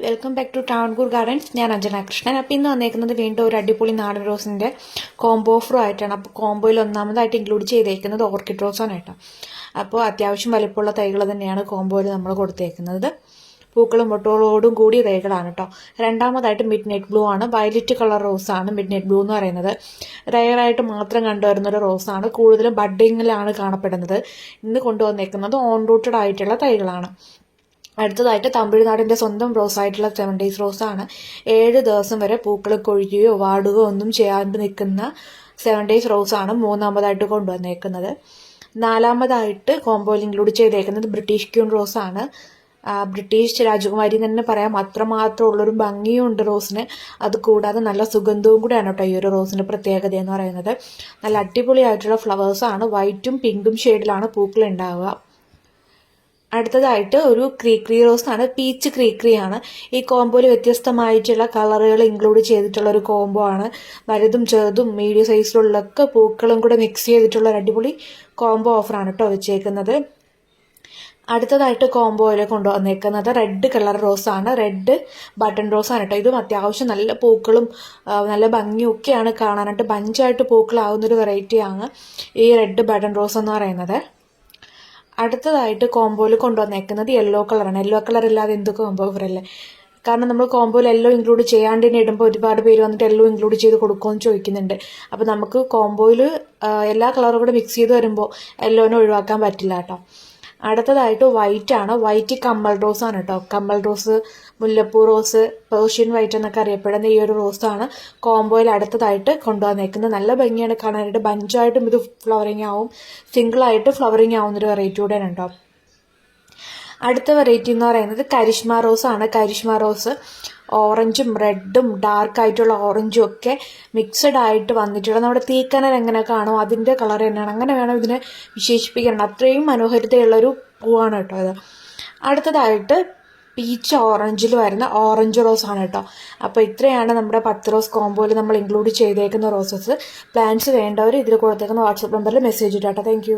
Welcome back to ടാൺകൂർ gardens. ഞാൻ അഞ്ജന കൃഷ്ണൻ. അപ്പോൾ ഇന്ന് വന്നേക്കുന്നത് വീണ്ടും ഒരു അടിപൊളി നാടൻ റോസിൻ്റെ കോംബോ ഓഫറും ആയിട്ടാണ്. അപ്പോൾ കോംബോയിൽ ഒന്നാമതായിട്ട് ഇൻക്ലൂഡ് ചെയ്തേക്കുന്നത് ഓർക്കിഡ് റോസാണ് കേട്ടോ. അപ്പോൾ അത്യാവശ്യം വലിപ്പമുള്ള തൈകൾ തന്നെയാണ് കോംബോയിൽ നമ്മൾ കൊടുത്തേക്കുന്നത്. പൂക്കളും മുട്ടകളോടും കൂടിയ തൈകളാണ് കേട്ടോ. രണ്ടാമതായിട്ട് മിഡ് നൈറ്റ് ബ്ലൂ ആണ്. വയലറ്റ് കളർ റോസാണ് മിഡ് നൈറ്റ് ബ്ലൂ എന്ന് പറയുന്നത്. റയറായിട്ട് മാത്രം കണ്ടുവരുന്നൊരു റോസാണ്. കൂടുതലും ബഡ്ഡിങ്ങിലാണ് കാണപ്പെടുന്നത്. ഇന്ന് കൊണ്ടുവന്നേക്കുന്നത് ഓൺ റൂട്ടഡ് ആയിട്ടുള്ള തൈകളാണ്. അടുത്തതായിട്ട് തമിഴ്നാടിൻ്റെ സ്വന്തം റോസായിട്ടുള്ള 7 days റോസാണ്. 7 ദിവസം വരെ പൂക്കൾ കൊഴിയുകയോ വാടുകയോ ഒന്നും ചെയ്യാണ്ട് നിൽക്കുന്ന 7 days റോസാണ് മൂന്നാമതായിട്ട് കൊണ്ടുവന്നേക്കുന്നത്. നാലാമതായിട്ട് കോംബോയിൽ ഇൻക്ലൂഡ് ചെയ്തേക്കുന്നത് ബ്രിട്ടീഷ് ക്യൂൺ റോസാണ്. ബ്രിട്ടീഷ് രാജകുമാരി എന്ന് തന്നെ പറയാം. അത്രമാത്രം ഉള്ളൊരു ഭംഗിയുണ്ട് റോസിന്. അതുകൂടാതെ നല്ല സുഗന്ധവും കൂടെയാണ് കേട്ടോ ഈ ഒരു റോസിൻ്റെ പ്രത്യേകത എന്ന് പറയുന്നത്. നല്ല അടിപൊളിയായിട്ടുള്ള ഫ്ലവേഴ്സാണ്. വൈറ്റും പിങ്കും ഷെയ്ഡിലാണ് പൂക്കൾ ഉണ്ടാവുക. അടുത്തതായിട്ട് ഒരു ക്രീക്രി റോസ് ആണ്. പീച്ച് ക്രീക്രി ആണ്. ഈ കോംബോയിൽ വ്യത്യസ്തമായിട്ടുള്ള കളറുകൾ ഇൻക്ലൂഡ് ചെയ്തിട്ടുള്ള ഒരു കോംബോ ആണ്. വലുതും ചെറുതും മീഡിയം സൈസിലുള്ളൊക്കെ പൂക്കളും കൂടെ മിക്സ് ചെയ്തിട്ടുള്ള ഒരു അടിപൊളി കോംബോ ഓഫറാണ് കേട്ടോ വെച്ചേക്കുന്നത്. അടുത്തതായിട്ട് കോംബോയിൽ കൊണ്ടുവന്നേക്കുന്നത് റെഡ് കളർ റോസാണ്. റെഡ് ബട്ടൺ റോസാണ് കേട്ടോ. ഇതും അത്യാവശ്യം നല്ല പൂക്കളും നല്ല ഭംഗിയും ഒക്കെയാണ് കാണാനായിട്ട്. ബഞ്ചായിട്ട് പൂക്കളാവുന്നൊരു വെറൈറ്റിയാണ് ഈ റെഡ് ബട്ടൺ റോസ് എന്ന് പറയുന്നത്. അടുത്തതായിട്ട് കോംബോയിൽ കൊണ്ടുവന്നേക്കുന്നത് യെല്ലോ കളറാണ്. യെല്ലോ കളർ ഇല്ലാതെ എന്ത് കോംബോ ഓഫറല്ലേ. കാരണം നമ്മൾ കോംബോയിൽ യെല്ലോ ഇൻക്ലൂഡ് ചെയ്യാണ്ട് തന്നെ ഇടുമ്പോൾ ഒരുപാട് പേര് വന്നിട്ട് യെല്ലോ ഇൻക്ലൂഡ് ചെയ്ത് കൊടുക്കുമെന്ന് ചോദിക്കുന്നുണ്ട്. അപ്പോൾ നമുക്ക് കോംബോയിൽ എല്ലാ കളറും കൂടെ മിക്സ് ചെയ്ത് വരുമ്പോൾ യെല്ലോനെ ഒഴിവാക്കാൻ പറ്റില്ല കേട്ടോ. അടുത്തതായിട്ട് വൈറ്റ് ആണ്. വൈറ്റ് കമ്മൽ റോസാണ് കേട്ടോ. കമ്മൽ റോസ്, മുല്ലപ്പൂ റോസ്, പേർഷ്യൻ വൈറ്റ് എന്നൊക്കെ അറിയപ്പെടുന്ന ഈ ഒരു റോസാണ് കോംബോയിൽ അടുത്തതായിട്ട് കൊണ്ടുവന്നേക്കുന്നത്. നല്ല ഭംഗിയാണ് കാണാനായിട്ട്. ബഞ്ചായിട്ടും ഇത് ഫ്ലവറിങ് ആവും, സിംഗിളായിട്ട് ഫ്ലവറിങ് ആവുന്നൊരു വെറൈറ്റി കൂടെയാണ് കേട്ടോ. അടുത്ത വെറൈറ്റി എന്ന് പറയുന്നത് കരിഷ്മ റോസ് ആണ്. കരിഷ്മ റോസ് ഓറഞ്ചും റെഡും ഡാർക്ക് ആയിട്ടുള്ള ഓറഞ്ചും ഒക്കെ മിക്സഡ് ആയിട്ട് വന്നിട്ടുള്ള നമ്മുടെ തീക്കനൽ എങ്ങനെ കാണും അതിൻ്റെ കളർ തന്നെയാണ്. അങ്ങനെ വേണം ഇതിനെ വിശേഷിപ്പിക്കണം. അത്രയും മനോഹരിതയുള്ളൊരു പൂവാണ് കേട്ടോ ഇത്. അടുത്തതായിട്ട് പീച്ച് ഓറഞ്ചിൽ വരുന്ന ഓറഞ്ച് റോസ് ആണ് കേട്ടോ. അപ്പോൾ ഇത്രയാണ് നമ്മുടെ 10 റോസ് കോംബോയിൽ നമ്മൾ ഇൻക്ലൂഡ് ചെയ്തേക്കുന്ന റോസസ്. പ്ലാൻസ് വേണ്ടവർ ഇതിൽ കൊടുത്തേക്കുന്ന വാട്സപ്പ് നമ്പറിൽ മെസ്സേജ് ഇട്ടാട്ടോ. താങ്ക്